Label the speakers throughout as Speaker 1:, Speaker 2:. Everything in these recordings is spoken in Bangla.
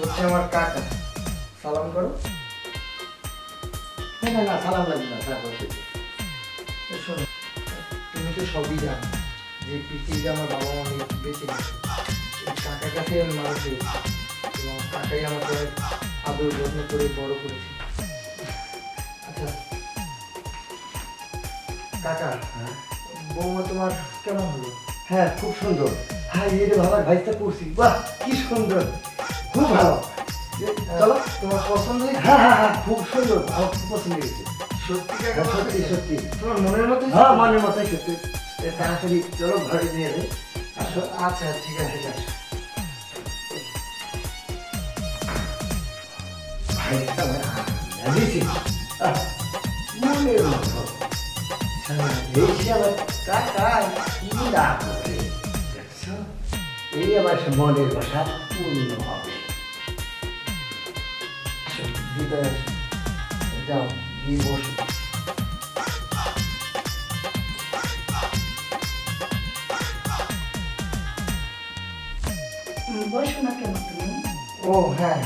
Speaker 1: হচ্ছে আমার কাকা। সালাম করো।
Speaker 2: না না না, সালাম লাগবে না, তারপর
Speaker 1: শোনো, তুমি তো সবই জানো যে পৃথিবীতে আমার বাবা মা নেই, বেঁচে গেছে। এই কাকার কাছে আমি মানুষ হয়েছি এবং কাকাই আমাকে অনেক আদর যত্ন করে বড় করেছে। আচ্ছা কাকা,
Speaker 2: হ্যাঁ
Speaker 1: বৌমা তোমার কেমন হলো?
Speaker 2: হ্যাঁ, খুব সুন্দর। হ্যাঁ, এর ভাবার ভাইটা করছি, বাহ কি সুন্দর, খুব ভালো।
Speaker 1: চলো, তোমার পছন্দ হয়েছে?
Speaker 2: হ্যাঁ হ্যাঁ হ্যাঁ, খুব সুন্দর, আমার খুব পছন্দ হয়েছে।
Speaker 1: সত্যি
Speaker 2: হ্যাঁ,
Speaker 1: কাকা?
Speaker 2: সত্যি সত্যি,
Speaker 1: তোমার মনের মতো?
Speaker 2: হ্যাঁ মনের মতোই সত্যি। তাড়াতাড়ি চলো ঘরে নিয়ে যাই। আসো।
Speaker 1: আচ্ছা ঠিক আছে, আসো।
Speaker 2: ভাইটা আমার দিয়েছি মনের মতো। এই সে আবার কাকা কি না করে দেখছো, এই আবার সে মনের বাসা পূর্ণ হবে।
Speaker 1: আসো, ভিতরে আসো। যাও, গিয়ে বসো।
Speaker 3: বসো না কেন তুমি?
Speaker 1: ও হ্যাঁ,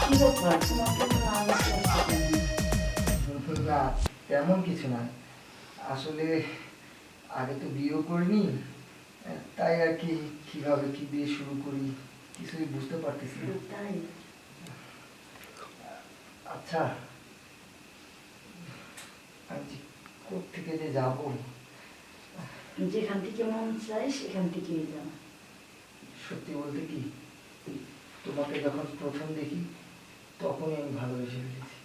Speaker 3: কি ব্যাপার, তোমাকে তো নার্ভাস লাগছে কেন?
Speaker 1: না তেমন কিছু না। আসলে আগে তো বিয়েও করিনি, তাই আর কি কিভাবে কি দিয়ে শুরু করি কিছুই বুঝতে পারতেছি না।
Speaker 3: তাই?
Speaker 1: আচ্ছা, আমি যে কোত্থেকে যে যাবো,
Speaker 3: যেখান থেকে মন চাই সেখান থেকেই যাও।
Speaker 1: সত্যি বলতে কি, তোমাকে যখন প্রথম দেখি তখনই আমি ভালোবেসে ফেলেছি।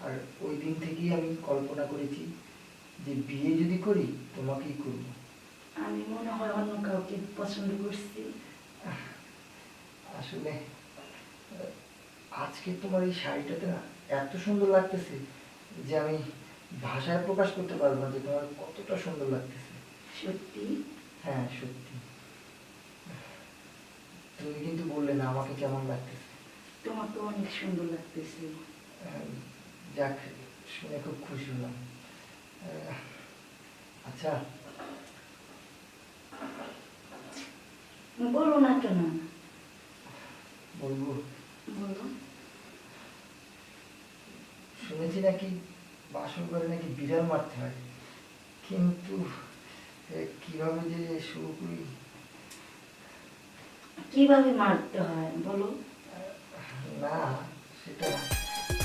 Speaker 1: আর ওই দিন থেকেই আমি কল্পনা করেছি যে বিয়ে যদি করি তোমাকেই করব।
Speaker 3: আমি মনে হয় অন্য কাউকে পছন্দ করছি।
Speaker 1: আসলে আজকে তোমার এই শাড়িটাতে না এত সুন্দর লাগতেছে যে আমি ভাষায় প্রকাশ করতে পারবো না যে তোমার কতটা সুন্দর লাগতেছে।
Speaker 3: সত্যি?
Speaker 1: হ্যাঁ সত্যি। তুমি কিন্তু বললে না আমাকে কেমন লাগতেছে।
Speaker 3: তোমাকে অনেক সুন্দর লাগতেছে।
Speaker 1: যাক, শুনে খুব খুশি হলাম। আচ্ছা,
Speaker 3: বলো না কেন?
Speaker 1: বলবো।
Speaker 3: বলো।
Speaker 1: শুনেছি নাকি বাসর ঘরে নাকি বিড়াল মারতে হয়, কিন্তু কিভাবে যে শুরু করি।
Speaker 3: কিভাবে মারতে হয় বলো?
Speaker 1: না সেটা না।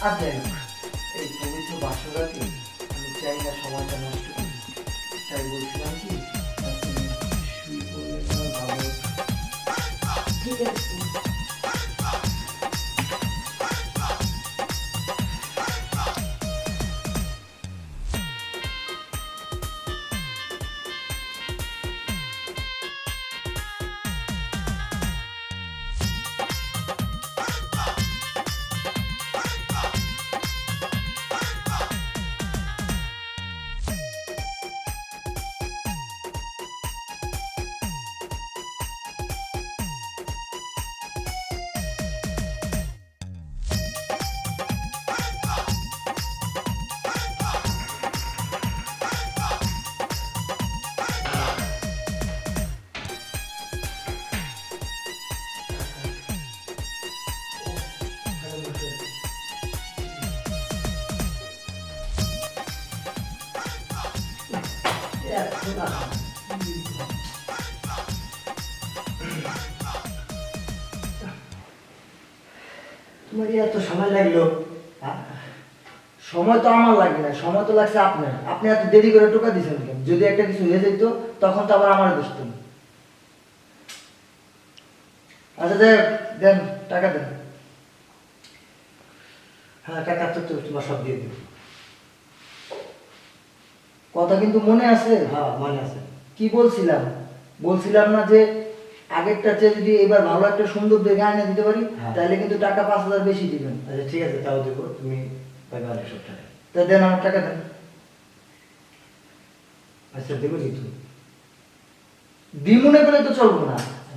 Speaker 1: আর যাই হোক, এই পবিত্র বাসরাতে আমি চাই না সময়টা নষ্ট করি, তাই বলছিলাম কি তুমি শুয়ে পড়লে তোমার ভালো হতো।
Speaker 3: ঠিক আছে।
Speaker 1: ওখানে বসে আছি।
Speaker 2: এখন আসো। তোমার এত সময় লাগলো? হ্যাঁ?
Speaker 1: সময় তো আমার লাগে না, সময় তো লাগছে আপনার। আপনি এত দেরি করে টোকা দিয়েছেন কেন? যদি একটা কিছু হয়ে যেত তখন তো আবার আমার দোষ তো। আচ্ছা যে দেন, টাকা দেন।
Speaker 2: হ্যাঁ, টাকা তো তোমার সব দিয়ে দেবো।
Speaker 1: কথা কিন্তু মনে আছে?
Speaker 2: হ্যাঁ মনে আছে।
Speaker 1: কি বলছিলাম? বলছিলাম না যে আগেরটা চেয়ে যদি এবার ভালো একটা সুন্দর দেখে আয়না দিতে পারি
Speaker 2: হ্যাঁ।
Speaker 1: তাহলে কিন্তু টাকা 5,000 বেশি দিবেন।
Speaker 2: আচ্ছা ঠিক আছে, তাও দেবো, তুমি পাইবে আগে সব টাকা।
Speaker 1: তা দেন, আমার টাকা দেন।
Speaker 2: আচ্ছা দেবো কিন্তু।
Speaker 1: বিমনে করে তো চলবো না,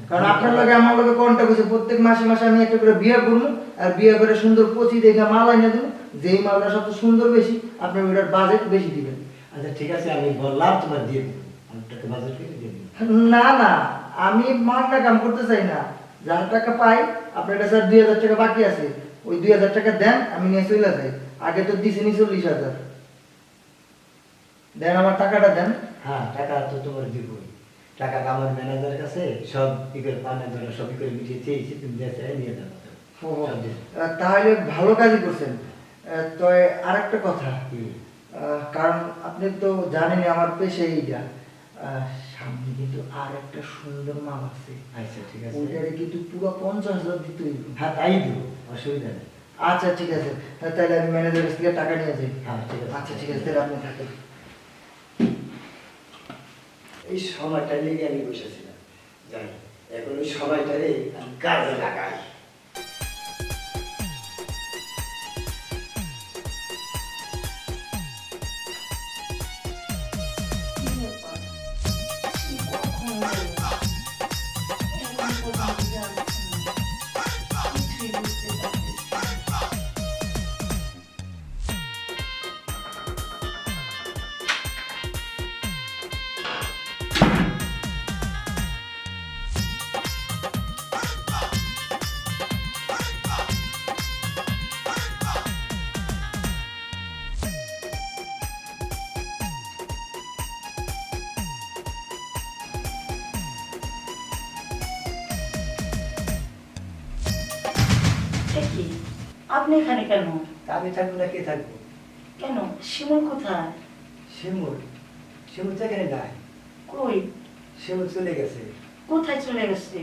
Speaker 1: কারণ আপনার লগে আমার লগে কোনটা কইছে প্রত্যেক মাসে মাসে আমি একটা করে বিয়ে করবো, আর বিয়ে করে সুন্দর কচি দেখে মাল আইনা দেবো, যেই মালটা সবচেয়ে সুন্দর বেশি আপনি ওইটার বাজেট বেশি দিবেন।
Speaker 2: আচ্ছা ঠিক আছে, আমি বললাম তোমার দিয়ে দেবো, আমি টাকা বাজার করে দিয়ে দেবো।
Speaker 1: না না, আমি মালটা কাম করতে চাই না। যার টাকা পাই, আপনার কাছে আর 2000 টাকা বাকি আছে, ওই 2000 টাকা দেন, আমি নিয়ে চলে যাই। আগে তো দিছিনি 40,000। দেন, আমার টাকাটা দেন।
Speaker 2: হ্যাঁ, টাকা তো তোমার দিবই। টাকাটা আমার ম্যানেজারের কাছে সব ই করে পানা ধরে সবই করে মিটিয়ে চেয়েছি, তুমি দেশে নিয়ে যাবো।
Speaker 1: ও, তাহলে ভালো কাজই করছেন। তবে আরেকটা কথা, কারণ আপনি তো জানেনই আমার পেশা এইটা। সামনে কিন্তু আর একটা সুন্দর মাল আছে।
Speaker 2: আচ্ছা ঠিক আছে,
Speaker 1: ওইটারে কিন্তু পুরো 50,000 দিতে হইব।
Speaker 2: হ্যাঁ তাই দেবো, অসুবিধা নেই।
Speaker 1: আচ্ছা ঠিক আছে, তাহলে আমি ম্যানেজারের কাছ থেকে টাকা নিয়ে যাই।
Speaker 2: হ্যাঁ ঠিক আছে।
Speaker 1: আচ্ছা ঠিক আছে, তাহলে আপনি থাকেন।
Speaker 2: এই সময়টা লেগে আমি বসেছিলাম, যাই এখন ওই সময়টারে আমি কাজে লাগাই।
Speaker 3: কি ব্যাপার? কি কখন এলো? এমন করে বুঝে আসছে না। কিছুই বুঝতে পারতেছি না। এ কি? আপনি এখানে কেন?
Speaker 2: আমি থাকবো না, কে থাকবো?
Speaker 3: কেন? শিমুল কোথায়?
Speaker 2: শিমুল, শিমুল তো এখানে নাই।
Speaker 3: কই?
Speaker 2: শিমুল চলে গেছে।
Speaker 3: কোথায় চলে গেছে?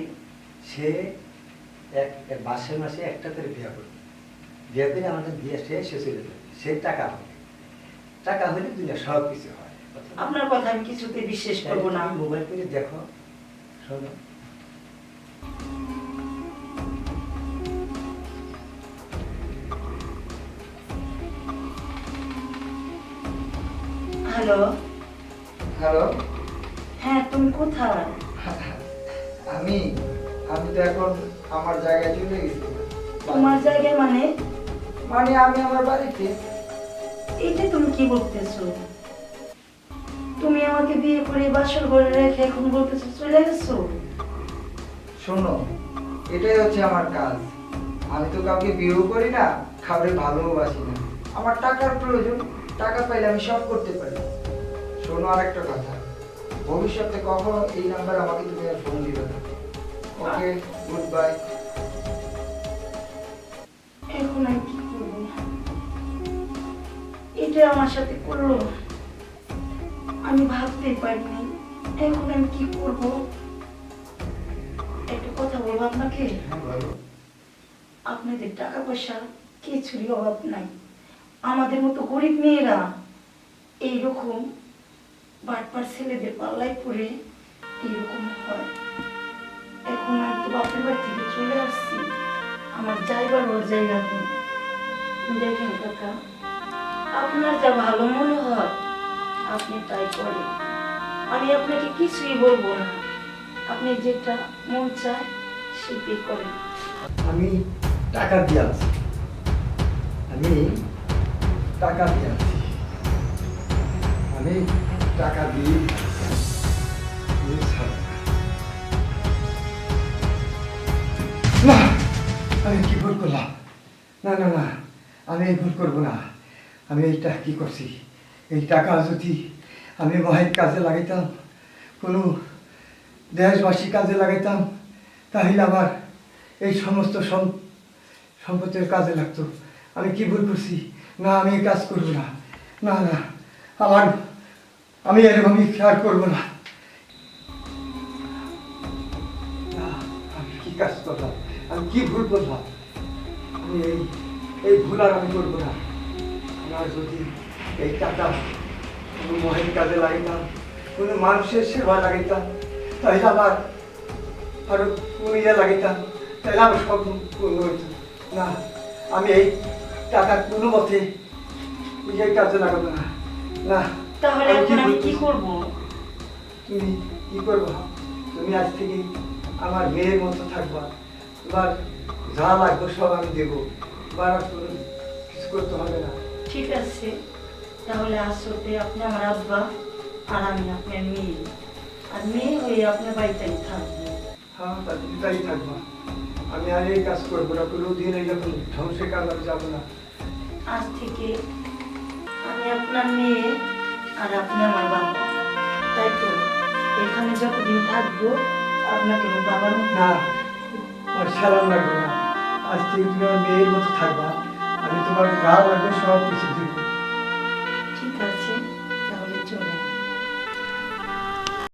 Speaker 2: সে এক এক মাসে মাসে একটা করে বিয়ে করবে, বিয়ে করে আমাদের বিয়ে শেষ চলে যাবে। সে টাকা হবে, টাকা হলে দুনিয়া সব কিছু হয়।
Speaker 3: আপনার কথা আমি কিছুতে বিশ্বাস করবো না।
Speaker 2: তুমি মোবাইল করে দেখো, শোনো।
Speaker 3: Hello,
Speaker 1: hello.
Speaker 3: হ্যাঁ তুমি কোথায়?
Speaker 1: আমি আমি তো এখন আমার জায়গায় চলে গেছি।
Speaker 3: তোমার জায়গায় মানে?
Speaker 1: মানে আমি আমার বাড়িতে।
Speaker 3: এইটা তুমি কি বলতেছো? তুমি আমাকে বিয়ে করে বাসর ঘরে রেখে এখন বলতেছো চলে গেছো?
Speaker 1: শোনো, এটাই হচ্ছে আমার কাজ। আমি তো কাউকে বিয়েও করি না, কাউকে ভালোবাসি না। আমার টাকার প্রয়োজন, টাকা পাইলে আমি সব করতে পারি। শোনো আরেকটা কথা, ভবিষ্যতে কখনো এই নাম্বার আমাকে তুমি আর ফোন দিবে না। ওকে, গুড বাই।
Speaker 3: এখন আমি কি করবো? এটা আমার সাথে করলো, আমি ভাবতেই পারিনি। এখন আমি কি করব? একটা কথা বলবো আপনাকে,
Speaker 1: হ্যাঁ বলো।
Speaker 3: আপনাদের টাকা পয়সা কিছুরই অভাব নাই। আমাদের মতো গরিব মেয়েরা এইরকম বাটপার ছেলেদের পাল্লায় পড়ে এইরকম হয়। এখন আমি তো বাপের বাড়ি থেকে চলে আসছি, আমার যাইবার ওর জায়গা নেই। দেখেন কাকা, আপনার যা ভালো মনে হয় আপনি তাই করেন, আমি আপনাকে কিছুই বলবো না। আপনি যেটা মন চায় সেটাই করেন।
Speaker 2: আমি টাকা দিয়ে আছি, আমি টাকা দিয়ে আছি, আমি টাকা দিয়ে না। আমি কি ভুল করলাম? না না না, আমি এই ভুল করবো না। আমি এইটা কি করছি, এই টাকা যদি আমি মায়ের কাজে লাগাইতাম, কোনো দেশবাসী কাজে লাগাইতাম, তাহলে আমার এই সমস্ত সম্পত্তির কাজে লাগতো। আমি কি ভুল করছি? না, আমি এই কাজ করবো না। না না, আমি এরকমই আর করবো না। না, আমি কি কাজ করলাম? আমি কি ভুল করলাম? আমি এই ভুল আর আমি করবো না। আমার যদি এই টাকা কোনো মহের কাজে লাগাইতাম, কোনো মানুষের সেবা লাগাইতাম, তাহলে আমার আরো কোনো ইয়ে লাগাইতাম, তাহলে আমার সব পূর্ণ হইত। না, আমি এই টাকা কোনো মতে নিজের কাজে লাগাবো না। না,
Speaker 3: তাহলে এখন আমি কি করব?
Speaker 2: তুমি কি করবো? তুমি আজ থেকে আমার মেয়ের মতো থাকবা। তোমার যা লাগবে সব আমি দেবো। তোমার আর কোনো কিছু করতে হবে না।
Speaker 3: ঠিক আছে, তাহলে আসতে আপনি আমার আব্বা আর আমি আপনার মেয়ে, আর মেয়ে হয়ে আপনার বাড়িতে থাকবো।
Speaker 2: হ্যাঁ, তা তুমি তাই থাকবা। আমি আর এই কাজ করবো না, কোনোদিন এইরকম ধ্বংসের কাজ আমি যাবো না।
Speaker 3: আজ থেকে আমি আপনার মেয়ে আর আপনি আমার বাবা, তাই তো এখানে যতদিন থাকবো আপনাকে আমার বাবার মতো।
Speaker 2: না, আমার সালাম লাগবে না। আজ থেকে তুমি আমার মেয়ের মতো থাকবা। আমি তোমার গা লাগবে সব কিছু